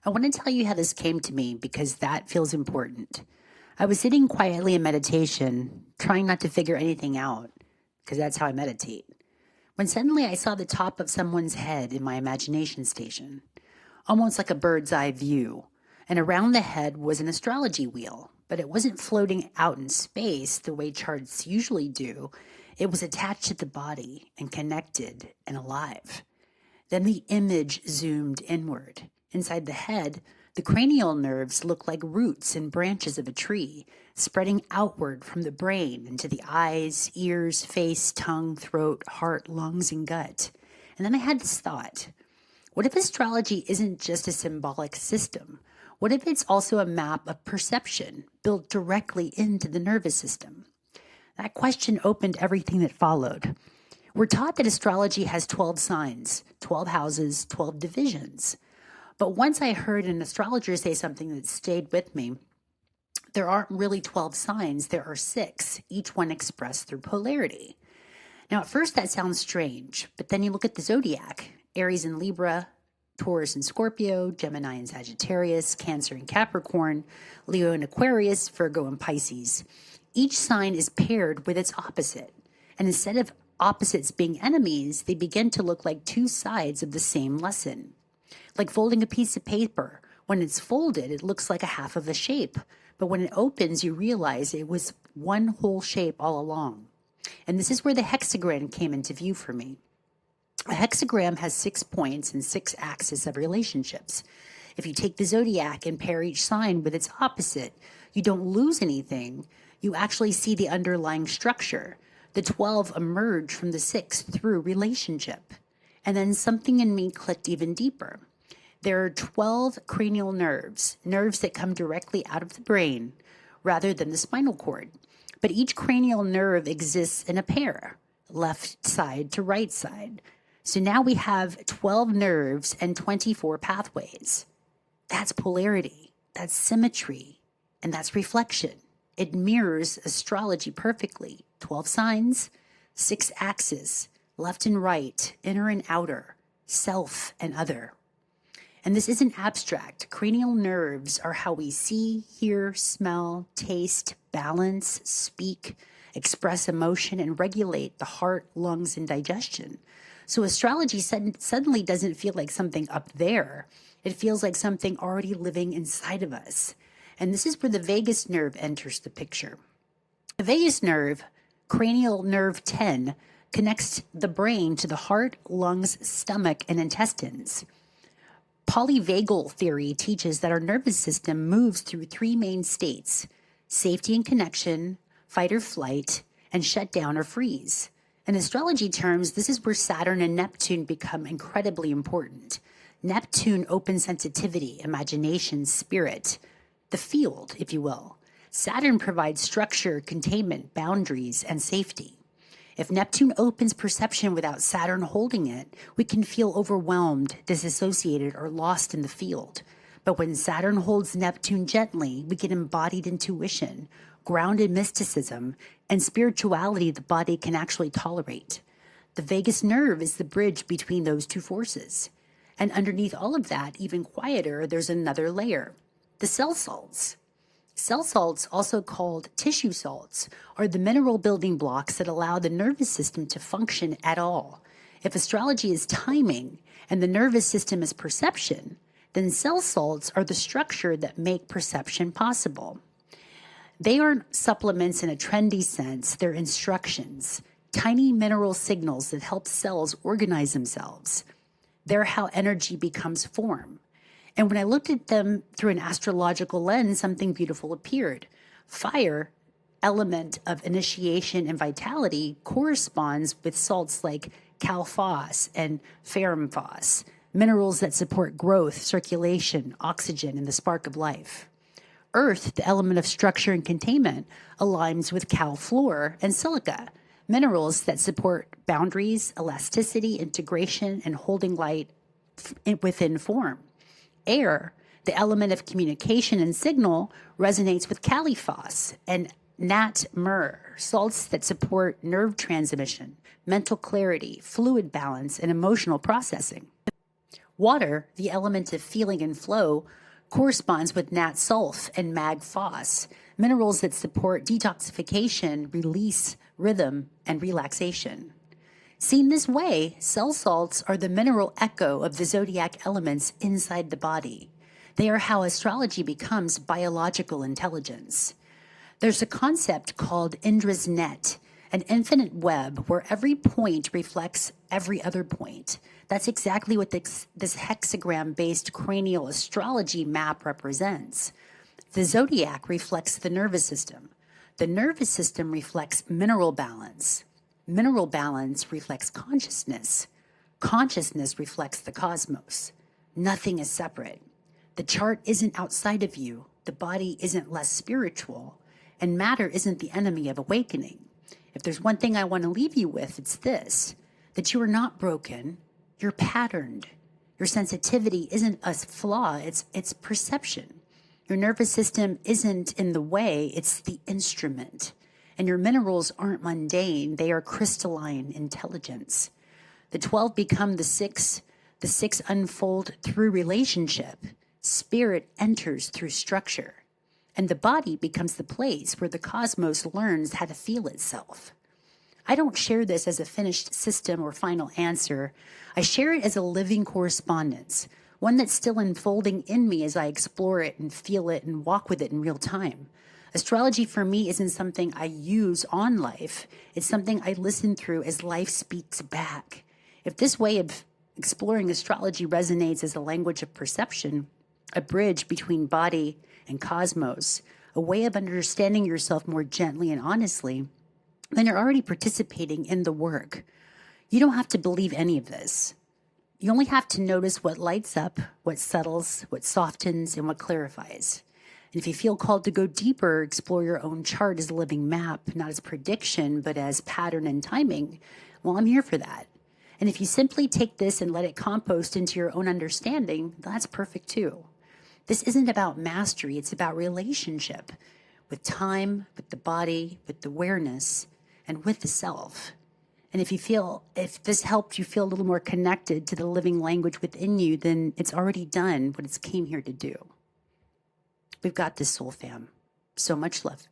I want to tell you how this came to me because that feels important. I was sitting quietly in meditation, trying not to figure anything out, because that's how I meditate, when suddenly I saw the top of someone's head in my imagination station, almost like a bird's eye view, and around the head was an astrology wheel, but it wasn't floating out in space the way charts usually do. It was attached to the body and connected and alive. Then the image zoomed inward. Inside the head, the cranial nerves looked like roots and branches of a tree, spreading outward from the brain into the eyes, ears, face, tongue, throat, heart, lungs, and gut. And then I had this thought. What if astrology isn't just a symbolic system? What if it's also a map of perception built directly into the nervous system? That question opened everything that followed. We're taught that astrology has 12 signs, 12 houses, 12 divisions. But once I heard an astrologer say something that stayed with me, there aren't really 12 signs, there are 6, each one expressed through polarity. Now, at first that sounds strange, but then you look at the Zodiac, Aries and Libra, Taurus and Scorpio, Gemini and Sagittarius, Cancer and Capricorn, Leo and Aquarius, Virgo and Pisces. Each sign is paired with its opposite, and instead of opposites being enemies, they begin to look like two sides of the same lesson. Like folding a piece of paper. When it's folded, it looks like a half of a shape. But when it opens, you realize it was one whole shape all along. And this is where the hexagram came into view for me. A hexagram has 6 points and 6 axes of relationships. If you take the zodiac and pair each sign with its opposite, you don't lose anything. You actually see the underlying structure. The 12 emerge from the 6 through relationship. And then something in me clicked even deeper. There are 12 cranial nerves that come directly out of the brain rather than the spinal cord. But each cranial nerve exists in a pair, left side to right side. So now we have 12 nerves and 24 pathways. That's polarity, that's symmetry, and that's reflection. It mirrors astrology perfectly. 12 signs, 6 axes, left and right, inner and outer, self and other. And this isn't abstract. Cranial nerves are how we see, hear, smell, taste, balance, speak, express emotion, and regulate the heart, lungs, and digestion. So astrology suddenly doesn't feel like something up there. It feels like something already living inside of us. And this is where the vagus nerve enters the picture. The vagus nerve, cranial nerve 10, connects the brain to the heart, lungs, stomach, and intestines. Polyvagal theory teaches that our nervous system moves through 3 main states: safety and connection, fight or flight, and shut down or freeze. In astrology terms, this is where Saturn and Neptune become incredibly important. Neptune opens sensitivity, imagination, spirit, the field, if you will. Saturn provides structure, containment, boundaries, and safety. If Neptune opens perception without Saturn holding it, we can feel overwhelmed, disassociated, or lost in the field. But when Saturn holds Neptune gently, we get embodied intuition, grounded mysticism, and spirituality the body can actually tolerate. The vagus nerve is the bridge between those two forces. And underneath all of that, even quieter, there's another layer: the cell salts. Cell salts, also called tissue salts, are the mineral building blocks that allow the nervous system to function at all. If astrology is timing and the nervous system is perception, then cell salts are the structure that make perception possible. They aren't supplements in a trendy sense, they're instructions, tiny mineral signals that help cells organize themselves. They're how energy becomes form. And when I looked at them through an astrological lens, something beautiful appeared. Fire, element of initiation and vitality, corresponds with salts like calphos and ferrumphos, minerals that support growth, circulation, oxygen, and the spark of life. Earth, the element of structure and containment, aligns with calfluor and silica, minerals that support boundaries, elasticity, integration, and holding light within form. Air, the element of communication and signal, resonates with caliphos and nat-myrrh, salts that support nerve transmission, mental clarity, fluid balance, and emotional processing. Water, the element of feeling and flow, corresponds with Nat Sulf and Mag Phos, minerals that support detoxification, release, rhythm, and relaxation. Seen this way, cell salts are the mineral echo of the zodiac elements inside the body. They are how astrology becomes biological intelligence. There's a concept called Indra's net, an infinite web where every point reflects every other point. That's exactly what this hexagram-based cranial astrology map represents. The zodiac reflects the nervous system. The nervous system reflects mineral balance. Mineral balance reflects consciousness. Consciousness reflects the cosmos. Nothing is separate. The chart isn't outside of you. The body isn't less spiritual. And matter isn't the enemy of awakening. If there's one thing I want to leave you with, it's this, that you are not broken. You're patterned. Your sensitivity isn't a flaw, it's perception. Your nervous system isn't in the way, it's the instrument. And your minerals aren't mundane, they are crystalline intelligence. The 12 become the 6 unfold through relationship. Spirit enters through structure. And the body becomes the place where the cosmos learns how to feel itself. I don't share this as a finished system or final answer. I share it as a living correspondence, one that's still unfolding in me as I explore it and feel it and walk with it in real time. Astrology for me isn't something I use on life. It's something I listen through as life speaks back. If this way of exploring astrology resonates as a language of perception, a bridge between body and cosmos, a way of understanding yourself more gently and honestly, then you're already participating in the work. You don't have to believe any of this. You only have to notice what lights up, what settles, what softens, and what clarifies. And if you feel called to go deeper, explore your own chart as a living map, not as prediction, but as pattern and timing, well, I'm here for that. And if you simply take this and let it compost into your own understanding, that's perfect too. This isn't about mastery, it's about relationship with time, with the body, with the awareness, and with the self. And if this helped you feel a little more connected to the living language within you, then it's already done what it came here to do. We've got this, soul fam. So much love.